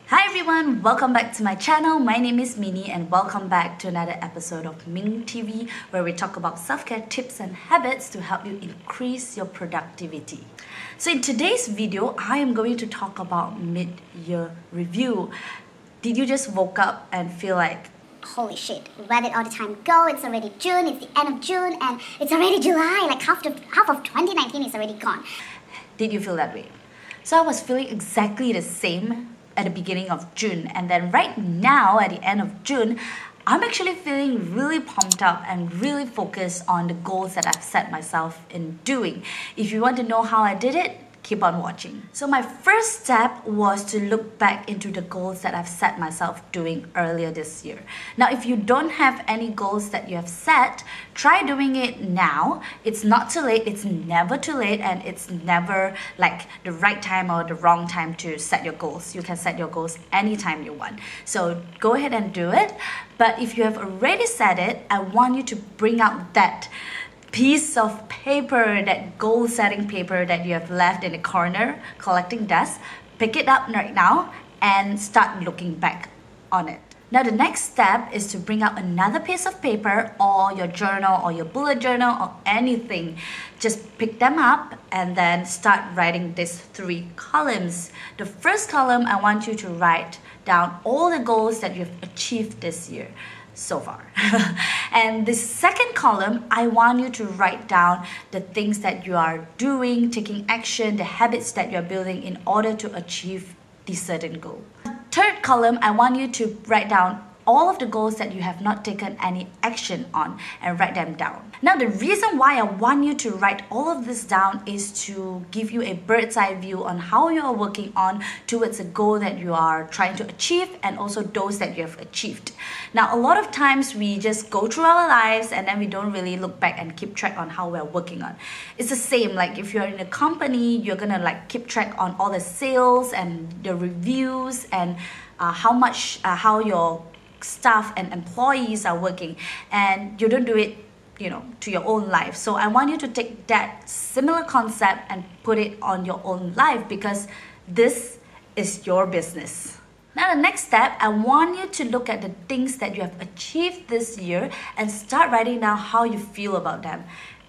Hi everyone, welcome back to my channel. My name is Minnie and welcome back to another episode of Ming TV where we talk about self-care tips and habits to help you increase your productivity. So in today's video, I am going to talk about mid-year review. Did you just woke up and feel like, holy shit, where did all the time go? It's already June, it's the end of June, and it's already July. Like half of 2019 is already gone. Did you feel that way? So I was feeling exactly the same at the beginning of June, and then right now at the end of June, I'm actually feeling really pumped up and really focused on the goals that I've set myself in doing. If you want to know how I did it, keep on watching. So my first step was to look back into the goals that I've set myself doing earlier this year. Now, if you don't have any goals that you have set, try doing it now. It's not too late, it's never too late, and it's never like the right time or the wrong time to set your goals. You can set your goals anytime you want. So go ahead and do it. But if you have already set it, I want you to bring out that piece of paper, that goal setting paper that you have left in the corner collecting dust. Pick it up right now and start looking back on it. Now the next step is to bring out another piece of paper or your journal or your bullet journal or anything. Just pick them up and then start writing these 3 columns. The first column, I want you to write down all the goals that you've achieved this year so far. And the second column, I want you to write down the things that you are doing, taking action, the habits that you're building in order to achieve the certain goal. Third column, I want you to write down all of the goals that you have not taken any action on and write them down. Now the reason why I want you to write all of this down is to give you a bird's eye view on how you are working on towards a goal that you are trying to achieve and also those that you have achieved. Now a lot of times we just go through our lives and then we don't really look back and keep track on how we're working on. It's the same, like if you're in a company, you're gonna like keep track on all the sales and the reviews and how your staff and employees are working, and you don't do it to your own life. So I want you to take that similar concept and put it on your own life because this is your business. Now the next step, I want you to look at the things that you have achieved this year and start writing down how you feel about them.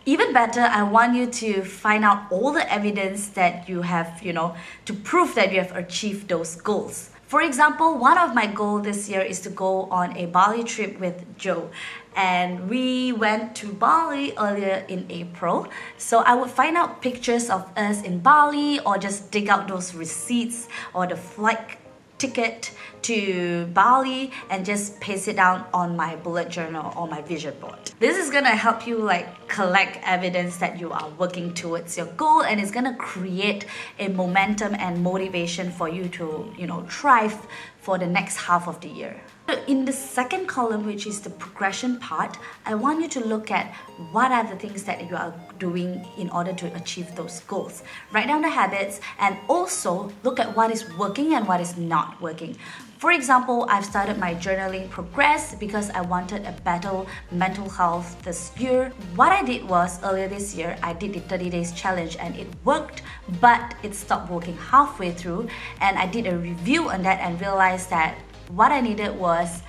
Even better, I want you to find out all the evidence that you have, to prove that you have achieved those goals. For example, one of my goals this year is to go on a Bali trip with Joe. And we went to Bali earlier in April. So I would find out pictures of us in Bali or just dig out those receipts or the flight ticket to Bali and just paste it down on my bullet journal or my vision board. This is gonna help you collect evidence that you are working towards your goal, and it's gonna create a momentum and motivation for you to thrive for the next half of the year. In the second column, which is the progression part, I want you to look at what are the things that you are doing in order to achieve those goals. Write down the habits and also look at what is working and what is not working. For example, I've started my journaling progress because I wanted a better mental health this year. What I did was, earlier this year, I did the 30 days challenge and it worked, but it stopped working halfway through, and I did a review on that and realized that what I needed was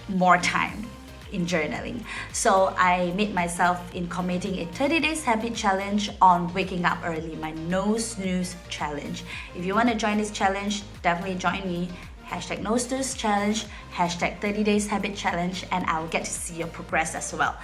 more time in journaling. So I made myself in committing a 30 days habit challenge on waking up early, my no snooze challenge. If you want to join this challenge, definitely join me. Hashtag no snooze challenge, hashtag 30 days habit challenge, and I will get to see your progress as well.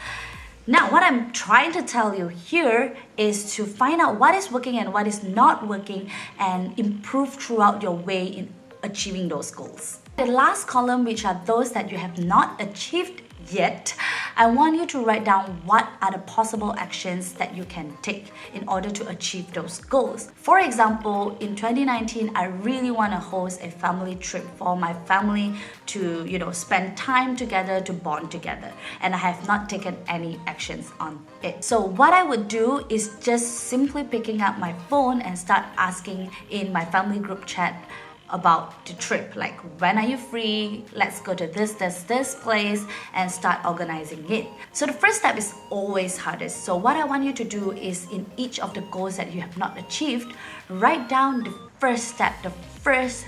Now, what I'm trying to tell you here is to find out what is working and what is not working and improve throughout your way in achieving those goals. The last column, which are those that you have not achieved yet, I want you to write down what are the possible actions that you can take in order to achieve those goals. For example, in 2019, I really want to host a family trip for my family to, spend time together, to bond together. And I have not taken any actions on it. So what I would do is just simply picking up my phone and start asking in my family group chat about the trip, like when are you free, let's go to this place and start organizing it. So the first step is always hardest. So what I want you to do is, in each of the goals that you have not achieved, write down the first step, the first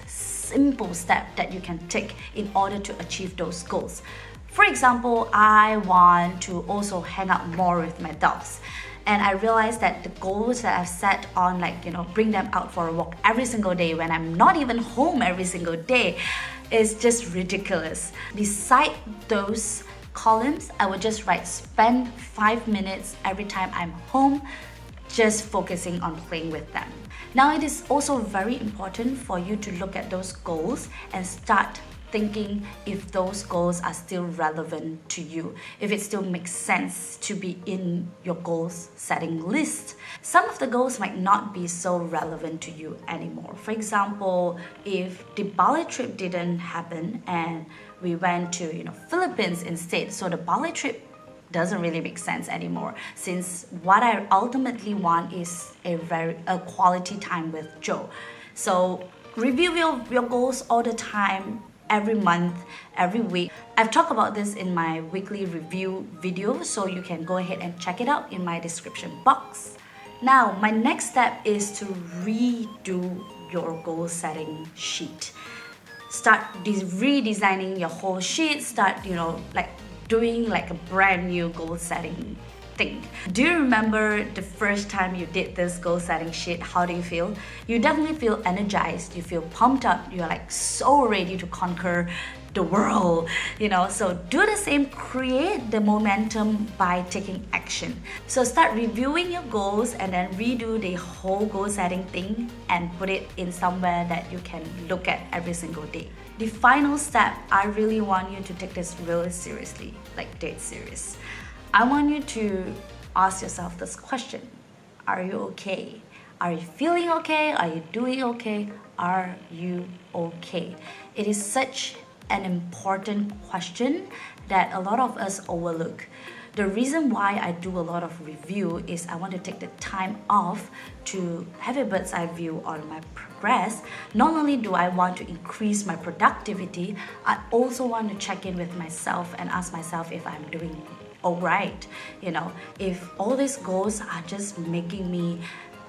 simple step that you can take in order to achieve those goals. For example, I want to also hang out more with my dogs. And I realized that the goals that I've set on, like, bring them out for a walk every single day when I'm not even home every single day is just ridiculous. Beside those columns, I would just write spend 5 minutes every time I'm home just focusing on playing with them. Now, it is also very important for you to look at those goals and start thinking if those goals are still relevant to you, if it still makes sense to be in your goals setting list. Some of the goals might not be so relevant to you anymore. For example, if the Bali trip didn't happen and we went to Philippines instead, so the Bali trip doesn't really make sense anymore, since what I ultimately want is a quality time with Joe. So review your goals all the time, every month, every week. I've talked about this in my weekly review video, so you can go ahead and check it out in my description box. Now, my next step is to redo your goal setting sheet. Start redesigning your whole sheet. Start, doing like a brand new goal setting thing. Do you remember the first time you did this goal setting sheet? How do you feel? You definitely feel energized, you feel pumped up, you're like so ready to conquer the world, so do the same, create the momentum by taking action. So start reviewing your goals and then redo the whole goal setting thing and put it in somewhere that you can look at every single day. The final step, I really want you to take this really seriously, like dead serious. I want you to ask yourself this question. Are you okay? Are you feeling okay? Are you doing okay? Are you okay? It is such an important question that a lot of us overlook. The reason why I do a lot of review is I want to take the time off to have a bird's eye view on my progress. Not only do I want to increase my productivity, I also want to check in with myself and ask myself if I'm doing alright. If all these goals are just making me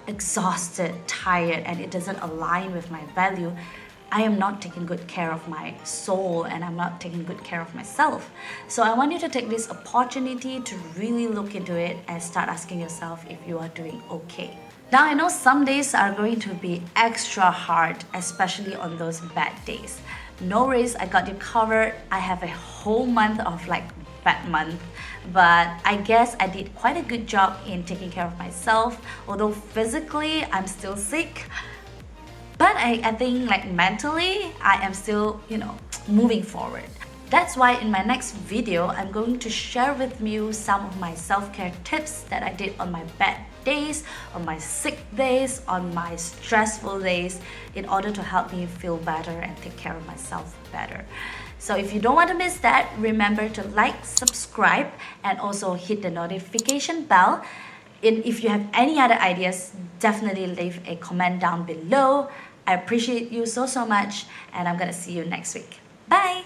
exhausted, tired, and it doesn't align with my value, I am not taking good care of my soul and I'm not taking good care of myself. So I want you to take this opportunity to really look into it and start asking yourself if you are doing okay. Now, I know some days are going to be extra hard, especially on those bad days. No worries, I got you covered. I have a whole month of bad month, but I guess I did quite a good job in taking care of myself. Although physically I'm still sick, but I think mentally I am still moving forward. That's why in my next video I'm going to share with you some of my self-care tips that I did on my bad days, on my sick days, on my stressful days, in order to help me feel better and take care of myself better. So if you don't want to miss that, remember to like, subscribe, and also hit the notification bell. And if you have any other ideas, definitely leave a comment down below. I appreciate you so much, and I'm gonna see you next week. Bye!